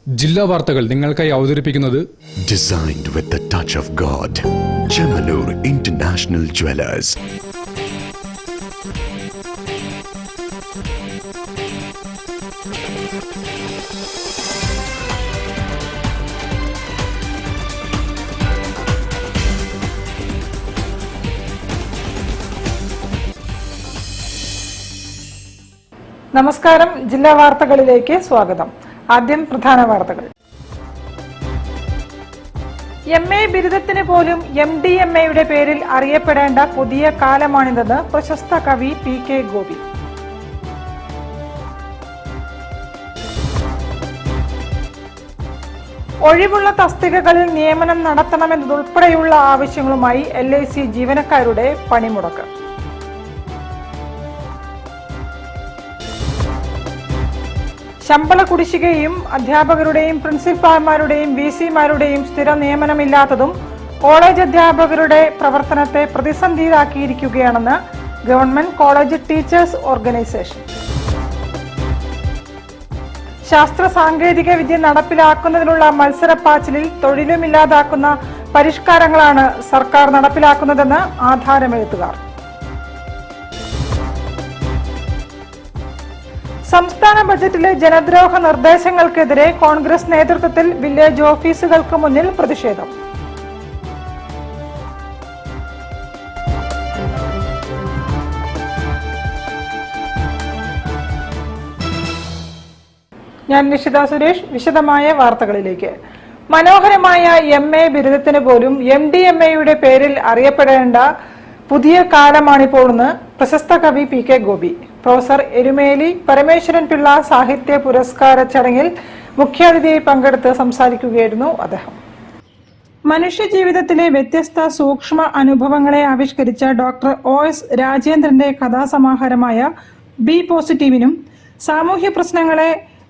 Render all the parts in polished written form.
ജില്ലാ വാർത്തകൾ നിങ്ങൾക്കായി അവതരിപ്പിക്കുന്നത് Designed with the touch of God. Chemanur International Jewelers. നമസ്കാരം. ജില്ലാ വാർത്തകളിലേക്ക് സ്വാഗതം. ആദ്യം പ്രധാന വാർത്തകൾ. MA ബിരുദത്തിന് പോലും MDMAയുടെ പേരിൽ അറിയപ്പെടേണ്ട പുതിയ കാലമാണിതെന്ന് പ്രശസ്ത കവി PK ഗോപി. ഒഴിവുള്ള തസ്തികകളിൽ നിയമനം നടത്തണമെന്നതുൾപ്പെടെയുള്ള ആവശ്യങ്ങളുമായി LIC ജീവനക്കാരുടെ പണിമുടക്ക്. ശമ്പള കുടിശ്ശികയും അധ്യാപകരുടെയും പ്രിൻസിപ്പാൾമാരുടെയും VC-മാരുടെയും സ്ഥിര നിയമനമില്ലാത്തതും കോളേജ് അധ്യാപകരുടെ പ്രവർത്തനത്തെ പ്രതിസന്ധിയിലാക്കിയിരിക്കുകയാണെന്ന് ഗവൺമെന്റ് കോളേജ് ടീച്ചേഴ്സ് ഓർഗനൈസേഷൻ. ശാസ്ത്ര സാങ്കേതിക വിദ്യ നടപ്പിലാക്കുന്നതിനുള്ള മത്സരപ്പാച്ചിലിൽ തൊഴിലുമില്ലാതാക്കുന്ന പരിഷ്കാരങ്ങളാണ് സർക്കാർ നടപ്പിലാക്കുന്നതെന്ന് ആധാരമെഴുത്തുകാർ. സംസ്ഥാന ബജറ്റിലെ ജനദ്രോഹ നിർദ്ദേശങ്ങൾക്കെതിരെ കോൺഗ്രസ് നേതൃത്വത്തിൽ വില്ലേജ് ഓഫീസുകൾക്ക് മുന്നിൽ പ്രതിഷേധം. ഞാൻ നിഷിത സുരേഷ്. വിശദമായ വാർത്തകളിലേക്ക്. മനോഹരമായ MA ബിരുദത്തിന് പോലും MDMAയുടെ പേരിൽ അറിയപ്പെടേണ്ട പുതിയ കാലമാണിപ്പോഴെന്ന് പ്രശസ്ത കവി PK ഗോപി. പ്രൊഫസർ എരുമേലി പരമേശ്വരൻ പിള്ള സാഹിത്യ പുരസ്കാര ചടങ്ങിൽ മുഖ്യാതിഥിയായി പങ്കെടുത്ത് സംസാരിക്കുകയായിരുന്നു അദ്ദേഹം. മനുഷ്യജീവിതത്തിലെ വ്യത്യസ്ത സൂക്ഷ്മ അനുഭവങ്ങളെ ആവിഷ്കരിച്ച ഡോക്ടർ OS രാജേന്ദ്രന്റെ കഥാസമാഹാരമായ ബി പോസിറ്റീവിനും സാമൂഹ്യ പ്രശ്നങ്ങളെ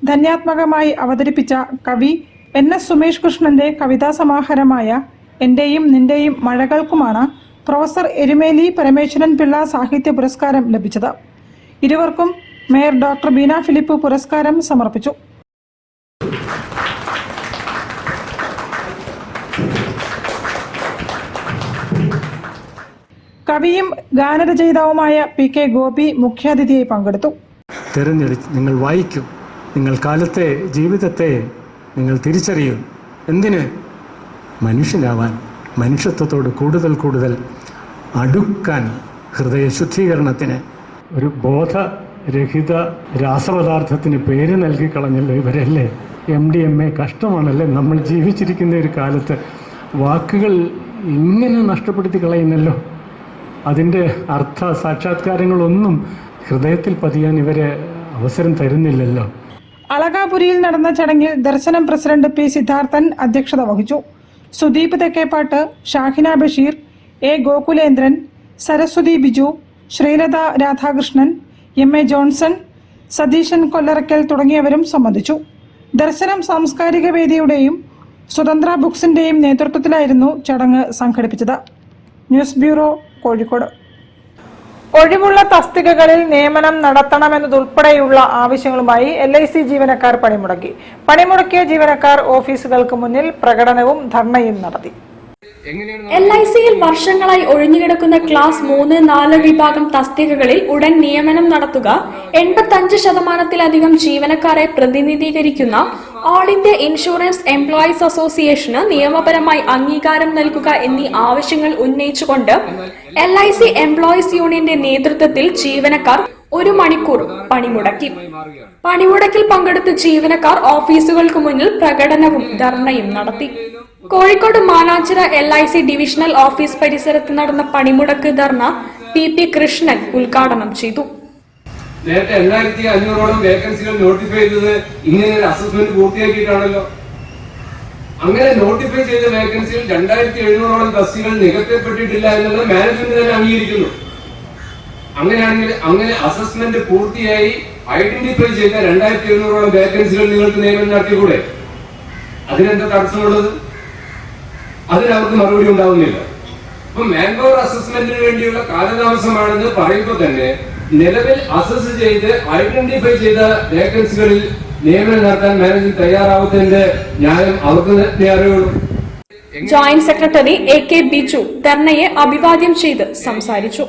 ധന്യാത്മകമായി അവതരിപ്പിച്ച കവി NS സുമേഷ് കൃഷ്ണന്റെ കവിതാ സമാഹാരമായ എന്റെയും നിന്റെയും മഴകൾക്കുമാണ് പ്രൊഫസർ എരുമേലി പരമേശ്വരൻ പിള്ള സാഹിത്യ പുരസ്കാരം ലഭിച്ചത്. ഇരുവർക്കും മേയർ ഡോക്ടർ ബീന ഫിലിപ്പ് പുരസ്കാരം സമർപ്പിച്ചു. കവിയും ഗാനരചയിതാവുമായ PK ഗോപി മുഖ്യാതിഥിയായി പങ്കെടുത്തു. തിരഞ്ഞെടുത്ത് നിങ്ങൾ വായിക്കും, നിങ്ങൾ കാലത്തെ ജീവിതത്തെ നിങ്ങൾ തിരിച്ചറിയും. എന്തിന്? മനുഷ്യനാവാൻ, മനുഷ്യത്വത്തോട് കൂടുതൽ അടുക്കാൻ, ഹൃദയ ശുദ്ധീകരണത്തിന്. ഒരു ബോധരഹിത രാസപദാർത്ഥത്തിന് പേര് നൽകി കളഞ്ഞല്ലോ ഇവരല്ലേ. MDMA കഷ്ടമാണല്ലേ നമ്മൾ ജീവിച്ചിരിക്കുന്ന ഒരു കാലത്ത്. വാക്കുകൾ ഇങ്ങനെ നഷ്ടപ്പെടുത്തി കളയുന്നല്ലോ. അതിൻ്റെ അർത്ഥ സാക്ഷാത്കാരങ്ങളൊന്നും ഹൃദയത്തിൽ പതിയാൻ ഇവരെ അവസരം തരുന്നില്ലല്ലോ. അളകാപുരിയിൽ നടന്ന ചടങ്ങിൽ ദർശനം പ്രസിഡന്റ് P സിദ്ധാർത്ഥൻ അധ്യക്ഷത വഹിച്ചു. Sudeep Thekkepattu, Shahina Basheer, A Gokulendran, Saraswathi Biju, Sreelatha Radhakrishnan, MA Johnson, Satheesan Kollarakkal തുടങ്ങിയവരും സംബന്ധിച്ചു. ദർശനം സാംസ്കാരിക വേദിയുടെയും സ്വതന്ത്ര ബുക്സിന്റെയും നേതൃത്വത്തിലായിരുന്നു ചടങ്ങ് സംഘടിപ്പിച്ചത്. News bureau, Kozhikode. ഒഴിവുള്ള തസ്തികകളിൽ നിയമനം നടത്തണമെന്നതുൾപ്പെടെയുള്ള ആവശ്യങ്ങളുമായി LIC ജീവനക്കാർ പണിമുടക്കി. പണിമുടക്കിയ ജീവനക്കാർ ഓഫീസുകൾക്ക് മുന്നിൽ പ്രകടനവും ധർണയും നടത്തി. LICയിൽ വർഷങ്ങളായി ഒഴിഞ്ഞുകിടക്കുന്ന ക്ലാസ് 3, 4 വിഭാഗം തസ്തികകളിൽ ഉടൻ നിയമനം നടത്തുക, 85% ജീവനക്കാരെ പ്രതിനിധീകരിക്കുന്ന ഓൾ ഇന്ത്യ ഇൻഷുറൻസ് എംപ്ലോയീസ് അസോസിയേഷന് നിയമപരമായി അംഗീകാരം നൽകുക എന്നീ ആവശ്യങ്ങൾ ഉന്നയിച്ചുകൊണ്ട് LIC എംപ്ലോയീസ് യൂണിയന്റെ നേതൃത്വത്തിൽ ജീവനക്കാർ 1 മണിക്കൂർ പണിമുടക്കി. പണിമുടക്കിൽ പങ്കെടുത്ത ജീവനക്കാർ ഓഫീസുകൾക്ക് മുന്നിൽ പ്രകടനവും ധർണയും നടത്തി. Kozhikode Mananchira LIC divisional office പരിസരത്ത് നടന്ന പണിമുടക്ക് ധർണ PP കൃഷ്ണൻ ഉദ്ഘാടനം ചെയ്തു. നേരത്തെ 8500ഓളം വേക്കൻസികൾ നോട്ടിഫൈ ചെയ്തത് ഇങ്ങനെ ഒരു അസസ്മെന്റ് പൂർത്തിയാക്കിയിട്ടാണല്ലോ. അങ്ങനെ നോട്ടിഫൈ ചെയ്ത വേക്കൻസിയിൽ 2700ഓളം തസ്തികകൾ നികത്തപ്പെട്ടിട്ടില്ല എന്നുള്ളത് മാനേജ്മെന്റ് തന്നെ അംഗീകരിക്കുന്നു. അങ്ങനെയാണെങ്കിൽ അങ്ങനെ അസസ്മെന്റ് പൂർത്തിയായി ഐഡന്റിഫൈ ചെയ്ത 2700ഓളം വേക്കൻസികൾ നിങ്ങൾക്ക് നിയമനം നടത്തിക്കൂടെ? അതിനെന്താ തടസ്സമുള്ളത്? അതിനവർക്ക് മറുപടി ഉണ്ടാവുന്നില്ല. അപ്പൊ മാൻപവർ അസസ്മെന്റിന് വേണ്ടിയുള്ള കാലതാമസമാണെന്ന് പറയുമ്പോൾ തന്നെ നിലവിൽ അസസ് ചെയ്ത് ഐഡന്റിഫൈ ചെയ്ത വേക്കൻസികളിൽ നിയമനം നടത്താൻ മാനേജ്മെന്റ് തയ്യാറാവുന്നതിന്റെ ന്യായം അവർക്ക് തന്നെ അറിയുള്ളൂ. ജോയിന്റ് സെക്രട്ടറി AK ബിജു ധർണയെ അഭിവാദ്യം ചെയ്ത് സംസാരിച്ചു.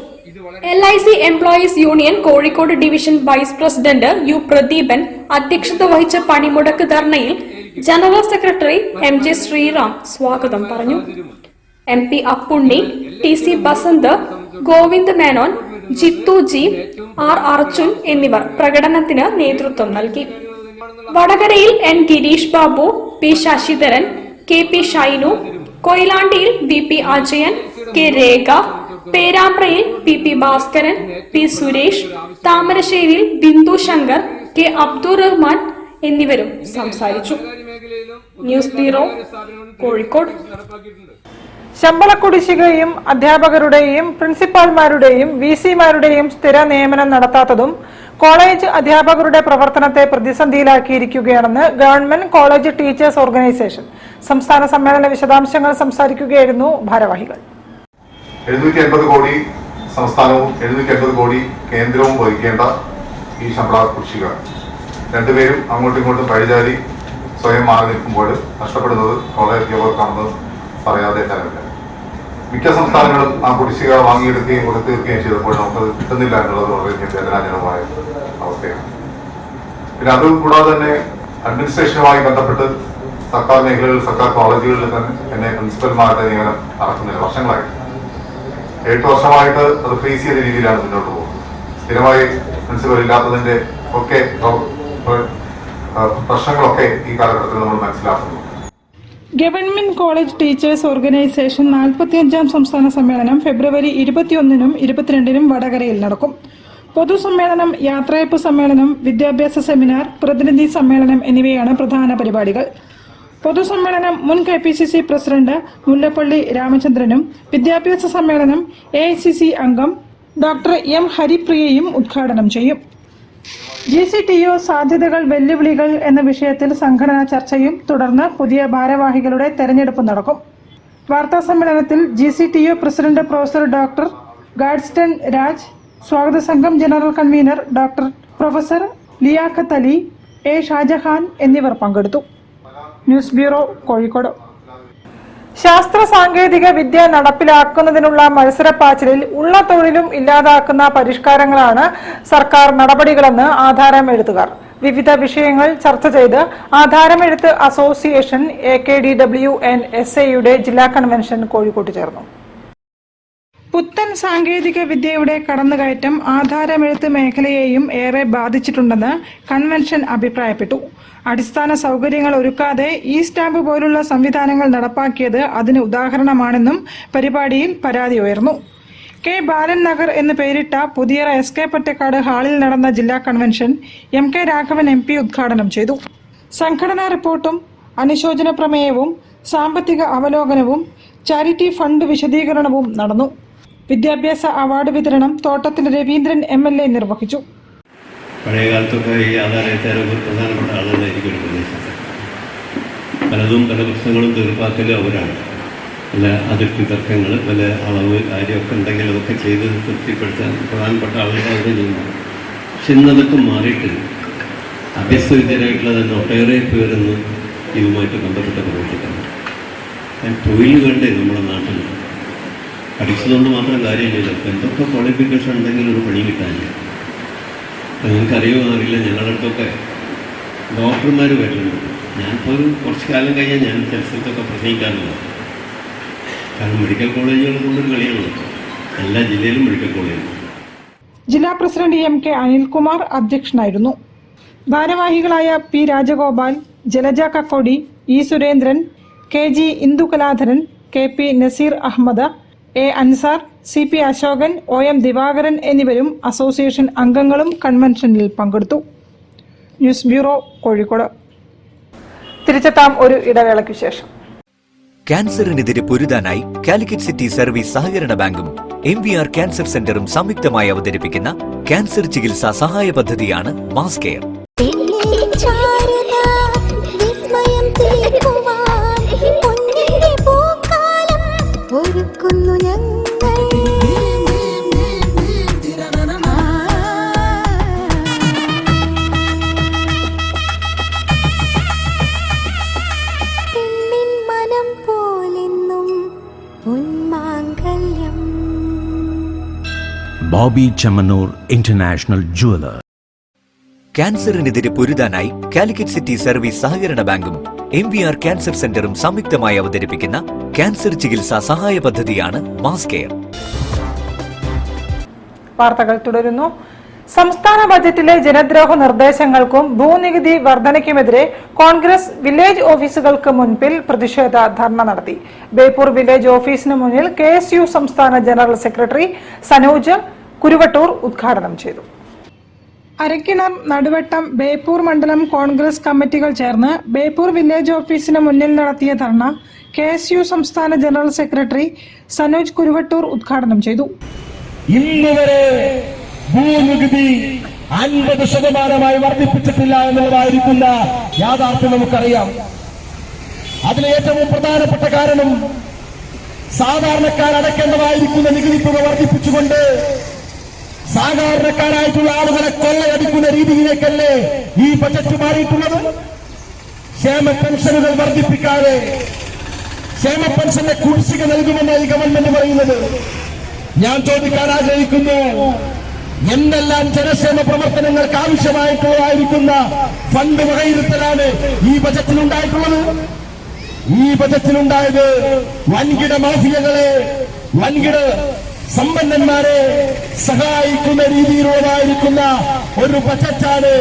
LIC employees union Kozhikode division vice president U Pradeepan അധ്യക്ഷത വഹിച്ച പണിമുടക്ക് ധർണയിൽ ജനറൽ സെക്രട്ടറി MJ ശ്രീറാം സ്വാഗതം പറഞ്ഞു. MP Appunni, TC Basanth, Govind Menon, Jithu ji, R Arjun എന്നിവർ പ്രകടനത്തിന് നേതൃത്വം നൽകി. വടകരയിൽ N Girish Babu, P Sasidharan, KP Shinu, കൊയിലാണ്ടിയിൽ VP Ajayan, K രേഖ, പേരാമ്പ്രയിൽ PP ഭാസ്കരൻ, P സുരേഷ്, താമരശ്ശേരിയിൽ ബിന്ദു ശങ്കർ, K അബ്ദുൾ റഹ്മാൻ എന്നിവരും സംസാരിച്ചു. News bureau, Kozhikode. ശമ്പള കുടിശ്ശികയും അധ്യാപകരുടെയും പ്രിൻസിപ്പാൾമാരുടെയും VC-മാരുടെയും സ്ഥിര നിയമനം നടത്താത്തതും കോളേജ് അധ്യാപകരുടെ പ്രവർത്തനത്തെ പ്രതിസന്ധിയിലാക്കിയിരിക്കുകയാണെന്ന് ഗവൺമെന്റ് കോളേജ് ടീച്ചേഴ്സ് ഓർഗനൈസേഷൻ സംസ്ഥാന സമ്മേളന വിശദാംശങ്ങൾ സംസാരിക്കുകയായിരുന്നു ഭാരവാഹികൾ. 750 കോടി സംസ്ഥാനവും 750 കോടി കേന്ദ്രവും വഹിക്കേണ്ട ഈ ശമ്പള കുടിശ്ശിക രണ്ടുപേരും അങ്ങോട്ടും ഇങ്ങോട്ടും പഴിചാരി സ്വയം മാറി നിൽക്കുമ്പോൾ നഷ്ടപ്പെടുന്നത് കോളേജ് അധ്യാപകർക്കാണെന്ന് പറയാതെ തരമില്ല. മിക്ക സംസ്ഥാനങ്ങളും ആ കുടിശ്ശിക വാങ്ങിയെടുക്കുകയും കൊടുത്തീർക്കുകയും ചെയ്തപ്പോൾ നമുക്ക് കിട്ടുന്നില്ല എന്നുള്ളത് വളരെയധികം വേദനാജനകമായ അവസ്ഥയാണ്. പിന്നെ അതുകൂടാതെ തന്നെ അഡ്മിനിസ്ട്രേഷനുമായി ബന്ധപ്പെട്ട് സർക്കാർ മേഖലകളിൽ സർക്കാർ കോളേജുകളിൽ തന്നെ പ്രിൻസിപ്പൽമാരുടെ നിയമനം നടക്കുന്നില്ല. വർഷങ്ങളായിട്ട് 8 വർഷമായിട്ട് അത് ഫേസ് ചെയ്ത രീതിയിലാണ് മുന്നോട്ട് പോകുന്നത്. സ്ഥിരമായി പ്രിൻസിപ്പൽ ഇല്ലാത്തതിന്റെ ഒക്കെ പ്രശ്നങ്ങളൊക്കെ ഈ കാലഘട്ടത്തിൽ നമ്മൾ മനസ്സിലാക്കുന്നു. ഗവൺമെന്റ് കോളേജ് ടീച്ചേഴ്സ് ഓർഗനൈസേഷൻ 45-ാം സംസ്ഥാന സമ്മേളനം ഫെബ്രുവരി 21-നും 22-നും വടകരയിൽ നടക്കും. പൊതുസമ്മേളനം, യാത്രയപ്പ് സമ്മേളനം, വിദ്യാഭ്യാസ സെമിനാർ, പ്രതിനിധി സമ്മേളനം എന്നിവയാണ് പ്രധാന പരിപാടികൾ. പൊതുസമ്മേളനം മുൻ KPCC പ്രസിഡന്റ് മുല്ലപ്പള്ളി രാമചന്ദ്രനും വിദ്യാഭ്യാസ സമ്മേളനം AICC അംഗം ഡോക്ടർ M ഹരിപ്രിയയും ഉദ്ഘാടനം ചെയ്യും. GCTU സാധ്യതകൾ വെല്ലുവിളികൾ എന്ന വിഷയത്തിൽ സംഘടനാ ചർച്ചയും തുടർന്ന് പുതിയ ഭാരവാഹികളുടെ തെരഞ്ഞെടുപ്പ് നടക്കും. വാർത്താ സമ്മേളനത്തിൽ GCTU president professor doctor Gladston Raj, സ്വാഗത സംഘം general convener professor Liaquat Ali, A Shajahan എന്നിവർ പങ്കെടുത്തു. News bureau, Kozhikode. ശാസ്ത്ര സാങ്കേതിക വിദ്യ നടപ്പിലാക്കുന്നതിനുള്ള മത്സരപ്പാച്ചിലിൽ ഉള്ള തൊഴിലും ഇല്ലാതാക്കുന്ന പരിഷ്കാരങ്ങളാണ് സർക്കാർ നടപടികളെന്ന് ആധാരമെഴുത്തുകാർ. വിവിധ വിഷയങ്ങൾ ചർച്ച ചെയ്ത് ആധാരമെഴുത്ത് അസോസിയേഷൻ AKDWN-SA ജില്ലാ കൺവെൻഷൻ കോഴിക്കോട്ട് ചേർന്നു. പുത്തൻ സാങ്കേതിക വിദ്യയുടെ കടന്നുകയറ്റം ആധാരമെഴുത്ത് മേഖലയെയും ഏറെ ബാധിച്ചിട്ടുണ്ടെന്ന് കൺവെൻഷൻ അഭിപ്രായപ്പെട്ടു. അടിസ്ഥാന സൗകര്യങ്ങൾ ഒരുക്കാതെ ഈ സ്റ്റാമ്പ് പോലുള്ള സംവിധാനങ്ങൾ നടപ്പാക്കിയത് അതിന് ഉദാഹരണമാണെന്നും പരിപാടിയിൽ പരാതി ഉയർന്നു. K ബാലൻ നഗർ എന്ന് പേരിട്ട പുതിയറ SK പൊറ്റക്കാട് ഹാളിൽ നടന്ന ജില്ലാ കൺവെൻഷൻ MK രാഘവൻ MP ഉദ്ഘാടനം ചെയ്തു. സംഘടനാ റിപ്പോർട്ടും അനുശോചന പ്രമേയവും സാമ്പത്തിക അവലോകനവും ചാരിറ്റി ഫണ്ട് വിശദീകരണവും നടന്നു. വിദ്യാഭ്യാസ അവാർഡ് വിതരണം തോട്ടത്തിൽ രവീന്ദ്രൻ MLA നിർവഹിച്ചു. പഴയ കാലത്തൊക്കെ ഈ ആധാരത്തെ പ്രധാനപ്പെട്ട ആളുകളായിരിക്കും ഒരു പ്രദേശത്ത്. പലതും പല പ്രശ്നങ്ങളും തീർപ്പാക്കൽ അവരാണ്. പല അതിർത്തി തർക്കങ്ങൾ, പല അളവ് കാര്യമൊക്കെ ഉണ്ടെങ്കിൽ അതൊക്കെ ചെയ്ത് തൃപ്തിപ്പെടുത്താൻ പ്രധാനപ്പെട്ട ആളുകൾ അവർ ചെയ്യുന്നു. പക്ഷെ ഇന്നതൊക്കെ മാറിയിട്ട് അഭ്യസ്തവിദ്യരായിട്ടുള്ള തന്നെ ഒട്ടേറെ പേരൊന്നും ഇതുമായിട്ട് ബന്ധപ്പെട്ട് പ്രവർത്തിക്കുന്നു. തൊഴിൽ വേണ്ടേ നമ്മുടെ നാട്ടിൽ? പഠിച്ചതുകൊണ്ട് മാത്രം കാര്യമില്ലല്ലോ. അപ്പോൾ എന്തൊക്കെ ക്വാളിഫിക്കേഷൻ ഉണ്ടെങ്കിലും ഒരു പണി കിട്ടാനില്ല. അപ്പോൾ നിങ്ങൾക്കറിയുമോ അറിയില്ല, ഞങ്ങളുടെ അടുത്തൊക്കെ ഡോക്ടർമാർ വരുന്നുണ്ട്. ഞാനിപ്പോൾ ഒരു കുറച്ച് കാലം കഴിഞ്ഞാൽ ഞാൻ ചില സ്ഥലത്തൊക്കെ പ്രസംഗിക്കാറില്ല. കാരണം മെഡിക്കൽ കോളേജുകൾ കൊണ്ടൊരു കളിയാണല്ലോ. എല്ലാ ജില്ലയിലും മെഡിക്കൽ കോളേജുകൾ. ജില്ലാ പ്രസിഡന്റ് MK അനിൽകുമാർ അധ്യക്ഷനായിരുന്നു. ഭാരവാഹികളായ P Rajagopal, Jalaja Kakkodi, E Surendran, KG Indukaladharan, KP Naseer Ahmed, A Ansar, CP Ashokan, OM Divakaran എന്നിവരും അസോസിയേഷൻ അംഗങ്ങളും കൺവെൻഷനിൽ പങ്കെടുത്തു. News bureau, Kozhikode. തിരിച്ചെത്താം ഒരു ഇടവേളയ്ക്ക് ശേഷം. ക്യാൻസറിനെതിരെ പൊരുതാനായി കാലിക്കറ്റ് സിറ്റി സർവീസ് സഹകരണ ബാങ്കും MVR ക്യാൻസർ സെന്ററും സംയുക്തമായി അവതരിപ്പിക്കുന്ന ക്യാൻസർ ചികിത്സാ സഹായ പദ്ധതിയാണ് mass care. Bobby Chamanur International Jeweler. ക്യാൻസറിനെതിരെ പൊരുതാനായി കാലിക്കറ്റ് സിറ്റി സർവീസ് സഹകരണ ബാങ്കും MVR ക്യാൻസർ സെന്ററും സംയുക്തമായി അവതരിപ്പിക്കുന്ന ക്യാൻസർ ചികിത്സാ സഹായ പദ്ധതിയാണ് മാസ് കെയർ. വാർത്തകൾ തുടരുന്നു. സംസ്ഥാന ബജറ്റിലെ ജനദ്രോഹ നിർദ്ദേശങ്ങൾക്കും ഭൂനികുതി വർധനയ്ക്കുമെതിരെ കോൺഗ്രസ് വില്ലേജ് ഓഫീസുകൾക്ക് മുൻപിൽ പ്രതിഷേധ ധർണ നടത്തി. ബേപ്പൂർ വില്ലേജ് ഓഫീസിന് മുന്നിൽ KSU സംസ്ഥാന ജനറൽ സെക്രട്ടറി സനോജ് കുരുവട്ടൂർ ഉദ്ഘാടനം ചെയ്തു. അരക്കിണർ, നടുവട്ടം, ബേപ്പൂർ മണ്ഡലം കോൺഗ്രസ് കമ്മിറ്റികൾ ചേർന്ന് ബേപ്പൂർ വില്ലേജ് ഓഫീസിന് മുന്നിൽ നടത്തിയ ധർണ KSU സംസ്ഥാന ജനറൽ സെക്രട്ടറി സനോജ് കുരുവട്ടൂർ ഉദ്ഘാടനം ചെയ്തു. ഇന്നുവരെ ഭൂനികുതി 50% വർദ്ധിപ്പിച്ചിട്ടില്ല എന്നുള്ളതായിരിക്കുന്ന യാഥാർത്ഥ്യം നമുക്കറിയാം. അതിന് ഏറ്റവും പ്രധാനപ്പെട്ട കാരണം സാധാരണക്കാരടക്കേണ്ടതായിരിക്കുന്ന നികുതി തുക വർദ്ധിപ്പിച്ചുകൊണ്ട് സാധാരണക്കാരായിട്ടുള്ള ആളുകളെ കൊള്ളയടിക്കുന്ന രീതിയിലേക്കല്ലേ ഈ ബജറ്റ് മാറിയിട്ടുള്ളത്. ക്ഷേമ പെൻഷനുകൾ വർദ്ധിപ്പിക്കാതെ ക്ഷേമ പെൻഷന്റെ കുടിശ്ശിക നൽകുമെന്ന് ഈ ഗവൺമെന്റ് പറയുന്നത്. ഞാൻ ചോദിക്കാൻ ആഗ്രഹിക്കുന്നു, എന്തെല്ലാം ജനക്ഷേമ പ്രവർത്തനങ്ങൾക്ക് ആവശ്യമായിട്ടുള്ളതായിരിക്കുന്ന ഫണ്ട് വകയിരുത്തലാണ് ഈ ബജറ്റിലുണ്ടായിട്ടുള്ളത്. ഈ ബജറ്റിലുണ്ടായത് വൻകിട മാഫിയകളെ, വൻകിട സമ്പന്നന്മാരെ സഹായിക്കുന്ന രീതിയിലുള്ളതായിരിക്കുന്ന ഒരു ബജറ്റാണ്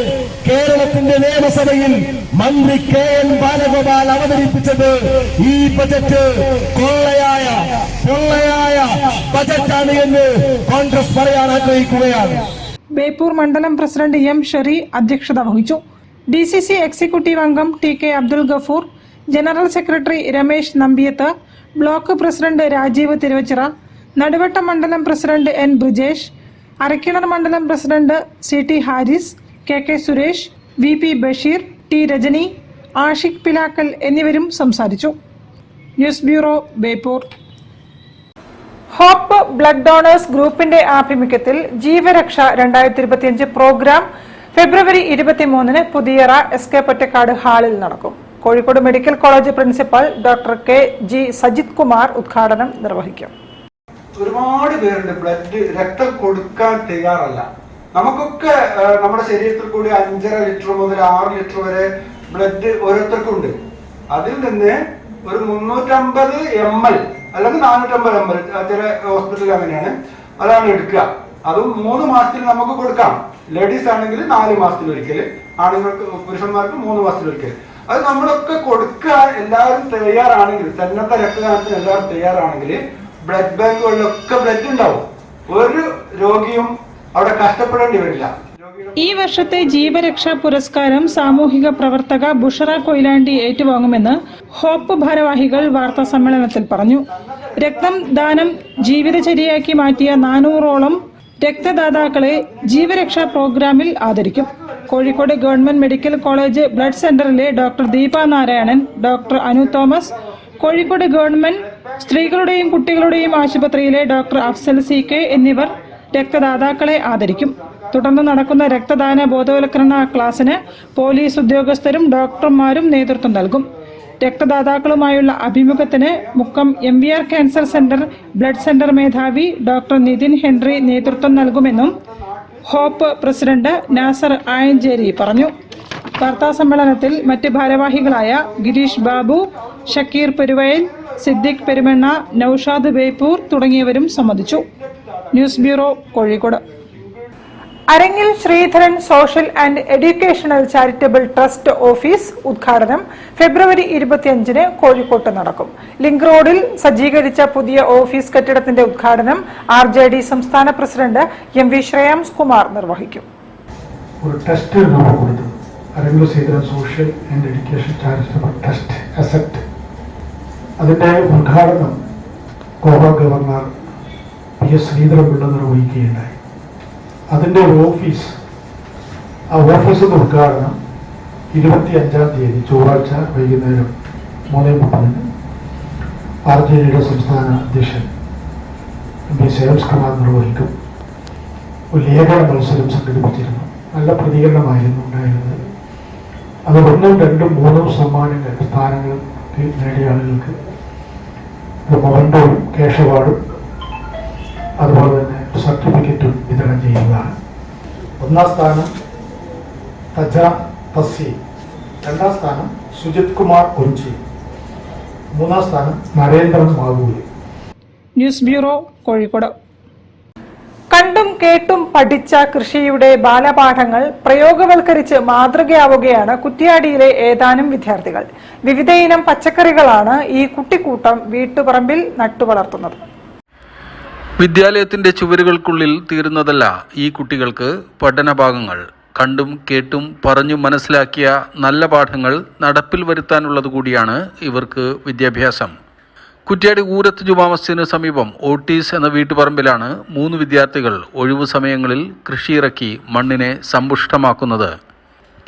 കേരളത്തിന്റെ നിയമസഭയിൽ മന്ത്രി KN ബാലഗോപാൽ അവതരിപ്പിച്ചത്. ഈ ബജറ്റ് കൊള്ളയായ ബജറ്റാണ് എന്ന് കോൺഗ്രസ് പറയാൻ ആഗ്രഹിക്കുകയാണ്. ബേപ്പൂർ മണ്ഡലം പ്രസിഡന്റ് M ഷെറി അധ്യക്ഷത വഹിച്ചു. DCC എക്സിക്യൂട്ടീവ് അംഗം TK Abdul Gafoor, general secretary Ramesh Nambiath, block president Rajeev Thiruvachira, Naduvatta മണ്ഡലം പ്രസിഡന്റ് N ബ്രിജേഷ്, അരക്കിണർ മണ്ഡലം president CT Haris, KK Suresh, VP Basheer, T Rajani, Ashiq Pilakkal എന്നിവരും സംസാരിച്ചു. News bureau, Beypore. Hope blood donors ഗ്രൂപ്പിന്റെ ആഭിമുഖ്യത്തിൽ ജീവരക്ഷ 2025 പ്രോഗ്രാം ഫെബ്രുവരി 23-ന് പുതിയറ SK പൊറ്റക്കാട് ഹാളിൽ നടക്കും. Kozhikode medical college principal doctor KG Sajith Kumar ഉദ്ഘാടനം നിർവഹിക്കും. ഒരുപാട് പേരുണ്ട് രക്തം കൊടുക്കാൻ തയ്യാറല്ല. നമുക്കൊക്കെ നമ്മുടെ ശരീരത്തിൽ കൂടി 5.5 ലിറ്റർ മുതൽ 6 ലിറ്റർ വരെ ബ്ലഡ് ഓരോരുത്തർക്കും ഉണ്ട്. അതിൽ നിന്ന് ഒരു 350 ml അല്ലെങ്കിൽ 450 ml ചില ഹോസ്പിറ്റലിൽ അങ്ങനെയാണ്, അതാണ് എടുക്കുക. അതും 3 മാസത്തിൽ നമുക്ക് കൊടുക്കാം. ലേഡീസ് ആണെങ്കിൽ 4 മാസത്തിൽ ഒരിക്കൽ, ആണുങ്ങൾക്ക് പുരുഷന്മാർക്ക് 3 മാസത്തിൽ ഒരിക്കൽ. അത് നമ്മളൊക്കെ കൊടുക്കാൻ എല്ലാവരും തയ്യാറാണെങ്കിൽ, സന്നദ്ധ രക്തദാനത്തിന് എല്ലാവരും തയ്യാറാണെങ്കിൽ ബ്ലഡ് ബാങ്കുകളിലൊക്കെ ബ്ലഡ് ഉണ്ടാവും. ഒരു രോഗിയും അവിടെ കഷ്ടപ്പെടേണ്ടി വരില്ല. ഈ വർഷത്തെ ജീവരക്ഷാ പുരസ്കാരം സാമൂഹിക പ്രവർത്തക ബുഷറ കൊയിലാണ്ടി ഏറ്റുവാങ്ങുമെന്ന് ഹോപ്പ് ഭാരവാഹികൾ വാർത്താ സമ്മേളനത്തിൽ പറഞ്ഞു. രക്തം ദാനം ജീവിതചര്യയാക്കി മാറ്റിയ 400ഓളം രക്തദാതാക്കളെ ജീവരക്ഷാ പ്രോഗ്രാമിൽ ആദരിക്കും. Kozhikode government medical college blood സെന്ററിലെ doctor Deepa Narayanan, doctor Anu Thomas, Kozhikode government സ്ത്രീകളുടെയും കുട്ടികളുടെയും ആശുപത്രിയിലെ ഡോക്ടർ അഫ്സൽ CK എന്നിവർ രക്തദാതാക്കളെ ആദരിക്കും. തുടർന്ന് നടക്കുന്ന രക്തദാന ബോധവൽക്കരണ ക്ലാസിന് പോലീസ് ഉദ്യോഗസ്ഥരും ഡോക്ടർമാരും നേതൃത്വം നൽകും. രക്തദാതാക്കളുമായുള്ള അഭിമുഖത്തിന് Mukkam MVR cancer centre blood centre മേധാവി ഡോക്ടർ നിതിൻ ഹെൻറി നേതൃത്വം നൽകുമെന്നും ഹോപ്പ് പ്രസിഡന്റ് നാസർ ആയഞ്ചേരി പറഞ്ഞു. വാർത്താ സമ്മേളനത്തിൽ മറ്റ് ഭാരവാഹികളായ ഗിരീഷ് ബാബു, ഷക്കീർ പെരുവയൽ, സിദ്ദിഖ് പെരുമെണ്ണ, നൌഷാദ് ബേപ്പൂർ തുടങ്ങിയവരും സംബന്ധിച്ചു. News bureau, Kozhikode. Arangil Sreedharan social and educational charitable trust office ഉദ്ഘാടനം ഫെബ്രുവരി 25-ന് കോഴിക്കോട്ട് നടക്കും. ലിങ്ക് റോഡിൽ സജ്ജീകരിച്ച പുതിയ ഓഫീസ് കെട്ടിടത്തിന്റെ ഉദ്ഘാടനം RJD സംസ്ഥാന പ്രസിഡന്റ് MV ശ്രേയാംസ് കുമാർ നിർവഹിക്കും. ഒരു ട്രസ്റ്റ് കൊടുത്തു, അരങ്ങിൽ Sreedharan social and education charitable trust asset. അതിന്റെ ഉദ്ഘാടനം ഗോവ ഗവർണർ PS ശ്രീധരൻപിള്ള നിർവഹിക്കുകയുണ്ടായി. അതിൻ്റെ ഒരു ഓഫീസ്, ആ ഓഫീസിൻ്റെ ഉദ്ഘാടനം 25-ാം തീയതി ചൊവ്വാഴ്ച വൈകുന്നേരം 3:30-ന് RJDയുടെ സംസ്ഥാന അധ്യക്ഷൻ MV ശ്രേയാംസ് കുമാർ നിർവഹിക്കും. ഒരു ലേഖന മത്സരം സംഘടിപ്പിച്ചിരുന്നു. നല്ല പ്രതികരണമായിരുന്നു ഉണ്ടായിരുന്നത്. അത് 1, 2, 3 സമ്മാനങ്ങൾ സ്ഥാനങ്ങൾ നേടിയ ആളുകൾക്ക് മൊബൈലും കേശവാടും അതുപോലെ തന്നെ സർട്ടിഫിക്കറ്റും വിതരണം ചെയ്യുന്നതാണ്. ഒന്നാം സ്ഥാനം തജ തസി, രണ്ടാം സ്ഥാനം സുജിത് കുമാർ കുഞ്ചി, മൂന്നാം സ്ഥാനം നരേന്ദ്രൻ മാവൂരി. News bureau, Kozhikode. കണ്ടും കേട്ടും പഠിച്ച കൃഷിയുടെ ബാലപാഠങ്ങൾ പ്രയോഗവൽക്കരിച്ച് മാതൃകയാവുകയാണ് കുറ്റ്യാടിയിലെ ഏതാനും വിദ്യാർത്ഥികൾ. വിവിധയിനം പച്ചക്കറികളാണ് ഈ കുട്ടിക്കൂട്ടം വീട്ടുപറമ്പിൽ നട്ടുവളർത്തുന്നത്. വിദ്യാലയത്തിന്റെ ചുവരുകൾക്കുള്ളിൽ തീരുന്നതല്ല ഈ കുട്ടികൾക്ക് പഠനഭാഗങ്ങൾ. കണ്ടും കേട്ടും പറഞ്ഞു മനസ്സിലാക്കിയ നല്ല പാഠങ്ങൾ നടപ്പിൽ വരുത്താനുള്ളത് കൂടിയാണ് ഇവർക്ക് വിദ്യാഭ്യാസം. കുറ്റ്യാടി ഊരത്ത് ജുമാ മസ്ജിദിന് സമീപം ഓട്ടീസ് എന്ന വീട്ടുപറമ്പിലാണ് 3 വിദ്യാർത്ഥികൾ ഒഴിവു സമയങ്ങളിൽ കൃഷിയിറക്കി മണ്ണിനെ സമ്പുഷ്ടമാക്കുന്നത്.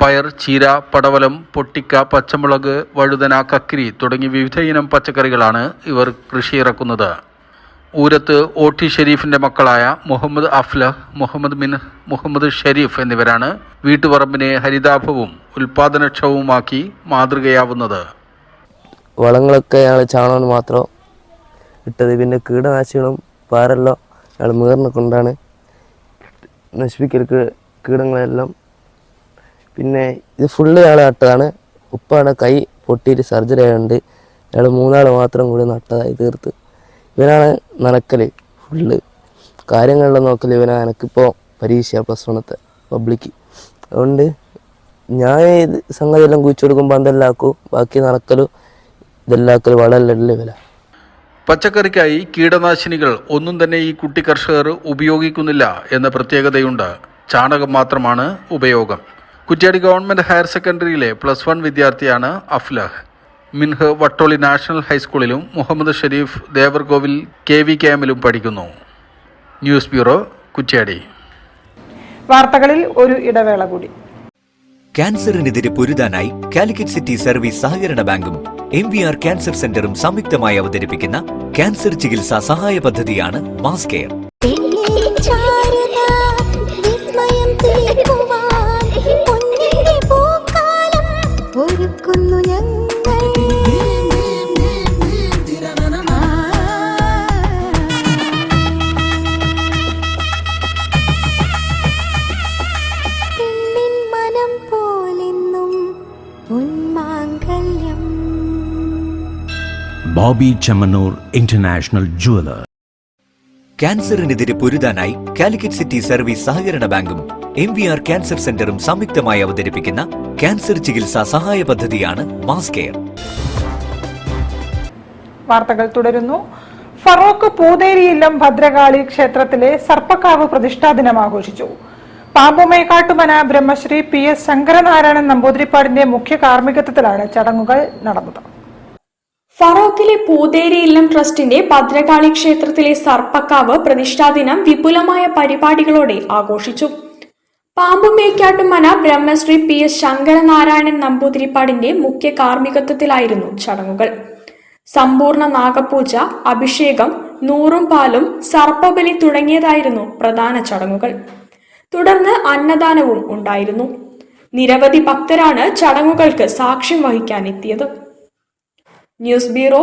പയർ, ചീര, പടവലം, പൊട്ടിക്ക, പച്ചമുളക്, വഴുതന, കക്കിരി തുടങ്ങി വിവിധയിനം പച്ചക്കറികളാണ് ഇവർ കൃഷിയിറക്കുന്നത്. ഊരത്ത് ഓട്ടി ഷെരീഫിന്റെ മക്കളായ മുഹമ്മദ് അഫ്ലഹ്, മുഹമ്മദ് ഷെരീഫ് എന്നിവരാണ് വീട്ടുപറമ്പിനെ ഹരിതാഭവും ഉൽപാദനക്ഷമവുമാക്കി മാതൃകയാവുന്നത്. വളങ്ങളൊക്കെ ഞങ്ങൾ ചാണകം മാത്രം ഇട്ടത്. പിന്നെ കീടനാശികളും പാരെല്ലാം ഞങ്ങൾ മേറിനെ കൊണ്ടാണ് നശിപ്പിക്കൽ കീടങ്ങളെല്ലാം. പിന്നെ ഇത് ഫുള്ള് ഞങ്ങൾ നട്ടതാണ്. ഉപ്പാണ് കൈ പൊട്ടിയിട്ട് സർജറി ആയതുകൊണ്ട് ഞങ്ങൾ 3 ആൾ മാത്രം കൂടി നട്ടതായി തീർത്ത്. ഇവനാണ് നനക്കൽ ഫുള്ള് കാര്യങ്ങളിലും നോക്കൽ. ഇവനാണ് എനിക്കിപ്പോൾ പരീക്ഷ +1 പബ്ലിക്ക്. അതുകൊണ്ട് ഞാൻ ഇത് സംഗതിയെല്ലാം കുഴിച്ചു കൊടുക്കുമ്പോൾ എന്തെല്ലാം ആക്കും, ബാക്കി നടക്കലും ഇതെല്ലാക്കൽ വളരെല്ലാം വില. പച്ചക്കറിക്കായി കീടനാശിനികൾ ഒന്നും തന്നെ ഈ കുട്ടി കർഷകർ ഉപയോഗിക്കുന്നില്ല എന്ന പ്രത്യേകതയുണ്ട്. ചാണകം മാത്രമാണ് ഉപയോഗം. കുറ്റ്യാടി ഗവൺമെൻറ് ഹയർ സെക്കൻഡറിയിലെ +1 വിദ്യാർത്ഥിയാണ് അഫ്ലഹ്. മിൻഹ് വട്ടോളി നാഷണൽ ഹൈസ്കൂളിലും മുഹമ്മദ് ഷെരീഫ് ദേവർകോവിൽ KVKM-ലും പഠിക്കുന്നു. News bureau, Kuttiady. വാർത്തകളിൽ ഒരു ഇടവേള കൂടി. ക്യാൻസറിനെതിരെ പൊരുതാനായി കാലിക്കറ്റ് സിറ്റി സർവീസ് സഹകരണ ബാങ്കും MVR ക്യാൻസർ സെന്ററും സംയുക്തമായി അവതരിപ്പിക്കുന്ന ക്യാൻസർ ചികിത്സാ സഹായ പദ്ധതിയാണ് mass care. Bobby Chemmanur international jeweller. ക്യാൻസറിനെതിരെ പൊരുതാനായി കാലിക്കറ്റ് സിറ്റി സർവീസ് സഹകരണ ബാങ്കും MVR ക്യാൻസർ സെന്ററും സംയുക്തമായി അവതരിപ്പിക്കുന്ന ക്യാൻസർ ചികിത്സാ സഹായ പദ്ധതിയാണ് മാസ് കെയർ. വാർത്തകൾ തുടരുന്നു. ഫറോക്ക് പൂതേരിയില്ലം ഭദ്രകാളി ക്ഷേത്രത്തിലെ സർപ്പക്കാവ് പ്രതിഷ്ഠാ ദിനം ആഘോഷിച്ചു. പാമ്പുമേക്കാട്ടുമന ബ്രഹ്മശ്രീ PS ശങ്കരനാരായണൻ നമ്പൂതിരിപ്പാടിന്റെ മുഖ്യ കാർമ്മികത്വത്തിലാണ് ചടങ്ങുകൾ നടന്നത്. ഫറോക്കിലെ പൂതേരി ഇല്ലം ട്രസ്റ്റിന്റെ ഭദ്രകാളി ക്ഷേത്രത്തിലെ സർപ്പക്കാവ് പ്രതിഷ്ഠാദിനം വിപുലമായ പരിപാടികളോടെ ആഘോഷിച്ചു. പാമ്പുമേക്കാട്ടുമന ബ്രഹ്മശ്രീ PS ശങ്കരനാരായണൻ നമ്പൂതിരിപ്പാടിന്റെ മുഖ്യ കാർമ്മികത്വത്തിലായിരുന്നു ചടങ്ങുകൾ. സമ്പൂർണ്ണ നാഗപൂജ, അഭിഷേകം, നൂറും പാലും, സർപ്പബലി തുടങ്ങിയതായിരുന്നു പ്രധാന ചടങ്ങുകൾ. തുടർന്ന് അന്നദാനവും ഉണ്ടായിരുന്നു. നിരവധി ഭക്തരാണ് ചടങ്ങുകൾക്ക് സാക്ഷ്യം വഹിക്കാനെത്തിയത്. News bureau,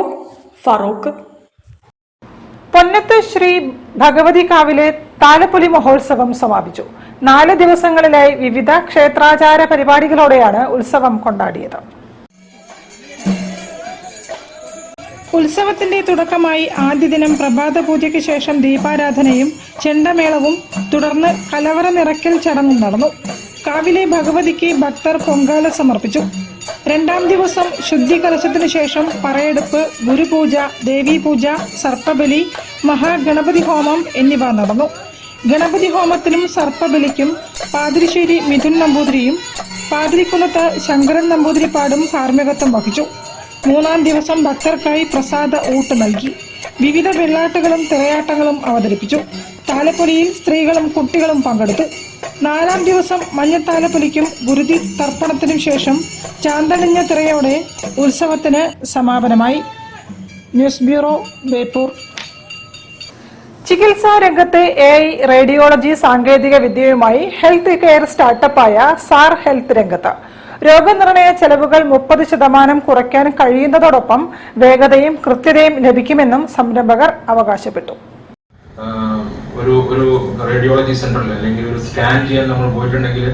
Feroke. പൊന്നത്ത് ശ്രീ ഭഗവതികാവിലെ താലപ്പൊലി മഹോത്സവം സമാപിച്ചു. 4 ദിവസങ്ങളിലായി വിവിധ ക്ഷേത്രാചാര പരിപാടികളോടെയാണ് ഉത്സവം കൊണ്ടാടിയത്. ഉത്സവത്തിന്റെ തുടക്കമായി ആദ്യ ദിനം പ്രഭാത പൂജയ്ക്ക് ശേഷം ദീപാരാധനയും ചെണ്ടമേളവും തുടർന്ന് കലവറ നിറയ്ക്കൽ ചടങ്ങും നടന്നു. കാവിലെ ഭഗവതിക്ക് ഭക്തർ പൊങ്കാല സമർപ്പിച്ചു. 2ാം ദിവസം ശുദ്ധി കലശത്തിനു ശേഷം പറയെടുപ്പ്, ഗുരുപൂജ, ദേവീപൂജ, സർപ്പബലി, മഹാഗണപതി ഹോമം എന്നിവ നടന്നു. ഗണപതി ഹോമത്തിനും സർപ്പബലിക്കും പാതിരിശ്ശേരി മിഥുൻ നമ്പൂതിരിയും പാതിരിക്കുന്നത്ത് ശങ്കരൻ നമ്പൂതിരിപ്പാടും കാർമ്മികത്വം വഹിച്ചു. 3ാം ദിവസം ഭക്തർക്കായി പ്രസാദ ഊട്ട് നൽകി. വിവിധ വെള്ളാട്ടുകളും തിറയാട്ടങ്ങളും അവതരിപ്പിച്ചു. താലപ്പൊലിയിൽ സ്ത്രീകളും കുട്ടികളും പങ്കെടുത്തു. 4ാം ദിവസം മഞ്ഞത്താലപ്പൊലിക്കും ഗുരുതി തർപ്പണത്തിനും ശേഷം ചാന്തണിഞ്ഞ തിറയോടെ ഉത്സവത്തിന് സമാപനമായി. News bureau, Beypore. ചികിത്സാ രംഗത്തെ AI റേഡിയോളജി സാങ്കേതിക വിദ്യയുമായി ഹെൽത്ത് കെയർ സ്റ്റാർട്ടപ്പായ സാർ ഹെൽത്ത് രംഗത്ത്. രോഗനിർണയ ചെലവുകൾ 30% കുറയ്ക്കാൻ കഴിയുന്നതോടൊപ്പം വേഗതയും കൃത്യതയും ലഭിക്കുമെന്നും സംരംഭകർ അവകാശപ്പെട്ടു. ഒരു റേഡിയോളജി സെന്ററിൽ അല്ലെങ്കിൽ ഒരു സ്കാൻ ചെയ്യാൻ നമ്മൾ പോയിട്ടുണ്ടെങ്കിൽ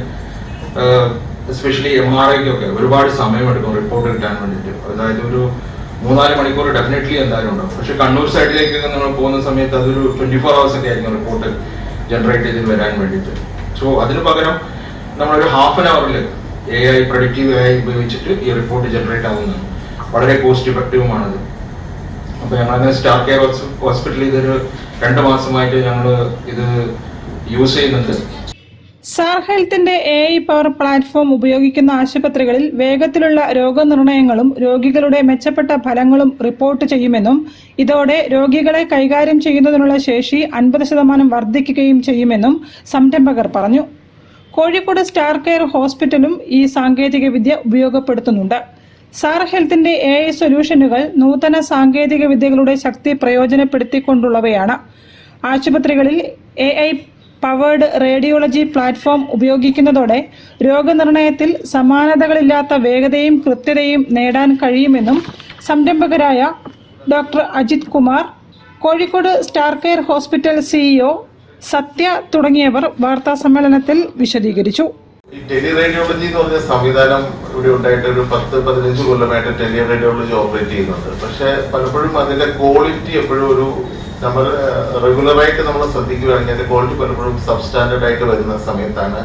എസ്പെഷ്യലി MRIക്കൊക്കെ ഒരുപാട് സമയമെടുക്കും റിപ്പോർട്ട് കിട്ടാൻ വേണ്ടിയിട്ട്. അതായത് ഒരു 3-4 മണിക്കൂർ ഡെഫിനറ്റ്ലി എന്തായാലും ഉണ്ടാവും. പക്ഷെ കണ്ണൂർ സൈഡിലേക്കൊക്കെ നമ്മൾ പോകുന്ന സമയത്ത് അതൊരു 24 hours ഒക്കെ ആയിരിക്കും റിപ്പോർട്ട് ജനറേറ്റ് ചെയ്ത് വരാൻ വേണ്ടിയിട്ട്. സോ അതിന് പകരം നമ്മളൊരു ഹാഫ് ആൻ അവറിൽ AI പ്രൊഡക്റ്റീവ് AI ഉപയോഗിച്ചിട്ട് ഈ റിപ്പോർട്ട് ജനറേറ്റ് ആവുന്നതാണ്. വളരെ കോസ്റ്റ് ഇഫക്റ്റീവുമാണത്. അപ്പോൾ ഞങ്ങളങ്ങനെ സ്റ്റാർ കെയർ ഹോസ്പിറ്റലിൽ ഇതൊരു 2 മാസമായിട്ട് ഞങ്ങൾ ഇത് യൂസ് ചെയ്യുന്നുണ്ട്. സാർ ഹെൽത്തിന്റെ AI പവർ പ്ലാറ്റ്ഫോം ഉപയോഗിക്കുന്ന ആശുപത്രികളിൽ വേഗത്തിലുള്ള രോഗനിർണയങ്ങളും രോഗികളുടെ മെച്ചപ്പെട്ട ഫലങ്ങളും റിപ്പോർട്ട് ചെയ്യുമെന്നും ഇതോടെ രോഗികളെ കൈകാര്യം ചെയ്യുന്നതിനുള്ള ശേഷി 50% വർദ്ധിക്കുകയും ചെയ്യുമെന്നും സംരംഭകർ പറഞ്ഞു. കോഴിക്കോട് സ്റ്റാർ കെയർ ഹോസ്പിറ്റലും ഈ സാങ്കേതിക വിദ്യ ഉപയോഗപ്പെടുത്തുന്നുണ്ട്. സാർ ഹെൽത്തിന്റെ AI സൊല്യൂഷനുകൾ നൂതന സാങ്കേതിക വിദ്യകളുടെ ശക്തി പ്രയോജനപ്പെടുത്തിക്കൊണ്ടുള്ളവയാണ്. ആശുപത്രികളിൽ AI പവേർഡ് റേഡിയോളജി പ്ലാറ്റ്ഫോം ഉപയോഗിക്കുന്നതോടെ രോഗനിർണയത്തിൽ സമാനതകളില്ലാത്ത വേഗതയും കൃത്യതയും നേടാൻ കഴിയുമെന്നും സംരംഭകരായ doctor Ajith Kumar, Kozhikode star care hospital CEO Sathya തുടങ്ങിയവർ വാർത്താ സമ്മേളനത്തിൽ വിശദീകരിച്ചു. ഈ ടെലി റേഡിയോളജി എന്ന് പറഞ്ഞ സംവിധാനം ഇവിടെ ഉണ്ടായിട്ട് ഒരു 10-15 കൊല്ലമായിട്ട് ടെലി റേഡിയോളജി ഓപ്പറേറ്റ് ചെയ്യുന്നുണ്ട്. പക്ഷെ പലപ്പോഴും അതിന്റെ ക്വാളിറ്റി എപ്പോഴും ഒരു നമ്മൾ റെഗുലറായിട്ട് നമ്മൾ ശ്രദ്ധിക്കുകയാണെങ്കിൽ അതിന്റെ ക്വാളിറ്റി പലപ്പോഴും സബ്സ്റ്റാൻഡേർഡ് ആയിട്ട് വരുന്ന സമയത്താണ്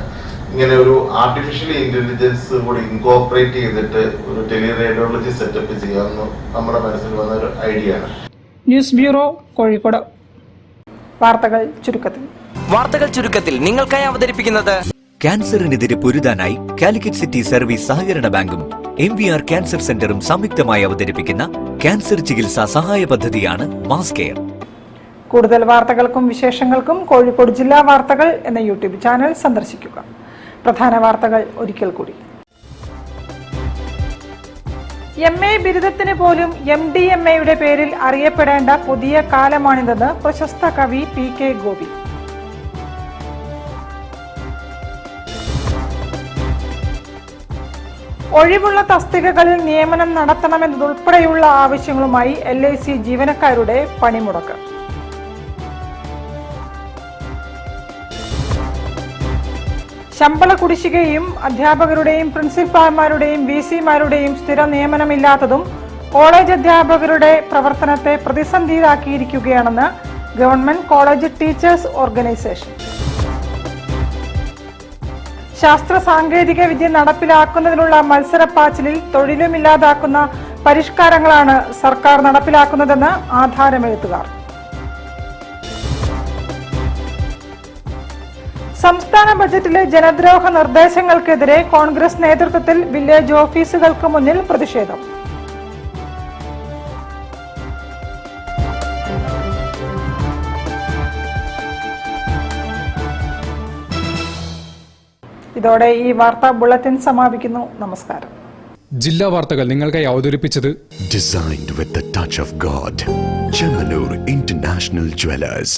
ഇങ്ങനെ ഒരു ആർട്ടിഫിഷ്യൽ ഇന്റലിജൻസ് കൂടി ഇൻകോപ്പറേറ്റ് ചെയ്തിട്ട് ഒരു ടെലി റേഡിയോളജി സെറ്റപ്പ് ചെയ്യാമെന്ന് നമ്മുടെ മനസ്സിൽ വന്ന ഒരു ഐഡിയ ആണ്. News bureau, Kozhikode. വാർത്തകൾ ചുരുക്കത്തിൽ നിങ്ങൾക്കായി അവതരിപ്പിക്കുന്നത് ക്യാൻസറിനെതിരെ പൊരുതാനായി കാലിക്കറ്റ് സിറ്റി സർവീസ് സഹകരണ ബാങ്കും MVR ക്യാൻസർ സെന്ററും സംയുക്തമായി അവതരിപ്പിക്കുന്ന ക്യാൻസർ ചികിത്സാ സഹായ പദ്ധതിയാണ് മാസ് കെയർ. കൂടുതൽ വാർത്തകൾക്കും വിശേഷങ്ങൾക്കും കോഴിക്കോട് ജില്ലാ വാർത്തകൾ എന്ന യൂട്യൂബ് ചാനൽ സന്ദർശിക്കുക. പ്രധാന വാർത്തകൾ ഒരിക്കൽ കൂടി. MA ബിരുദത്തിന് പോലും MDMAയുടെ പേരിൽ അറിയപ്പെടേണ്ട പുതിയ കാലമാണിതെന്ന് പ്രശസ്ത കവി PK ഗോപി. ഒഴിവുള്ള തസ്തികകളിൽ നിയമനം നടത്തണമെന്നതുൾപ്പെടെയുള്ള ആവശ്യങ്ങളുമായി LIC ജീവനക്കാരുടെ പണിമുടക്ക്. ശമ്പള കുടിശ്ശികയും അധ്യാപകരുടെയും പ്രിൻസിപ്പാൾമാരുടെയും VC-മാരുടെയും സ്ഥിര നിയമനമില്ലാത്തതും കോളേജ് അധ്യാപകരുടെ പ്രവർത്തനത്തെ പ്രതിസന്ധിയിലാക്കിയിരിക്കുകയാണെന്ന് ഗവൺമെന്റ് കോളേജ് ടീച്ചേഴ്സ് ഓർഗനൈസേഷൻ. ശാസ്ത്ര സാങ്കേതിക വിദ്യ നടപ്പിലാക്കുന്നതിനുള്ള മത്സരപ്പാച്ചിലിൽ തൊഴിലുമില്ലാതാക്കുന്ന പരിഷ്കാരങ്ങളാണ് സർക്കാർ നടപ്പിലാക്കുന്നതെന്ന് ആധാരമെഴുത്തുകാർ. സംസ്ഥാന ബജറ്റിലെ ജനദ്രോഹ നിർദ്ദേശങ്ങൾക്കെതിരെ കോൺഗ്രസ് നേതൃത്വത്തിൽ വില്ലേജ് ഓഫീസുകൾക്ക് മുന്നിൽ പ്രതിഷേധം. ഇതോടെ ഈ വാർത്താ ബുള്ളറ്റിൻ സമാപിക്കുന്നു. നമസ്കാരം. ജില്ലാ വാർത്തകൾ നിങ്ങൾക്കായി അവതരിപ്പിച്ചത് Designed with the touch of God. Chemanur International Jewelers.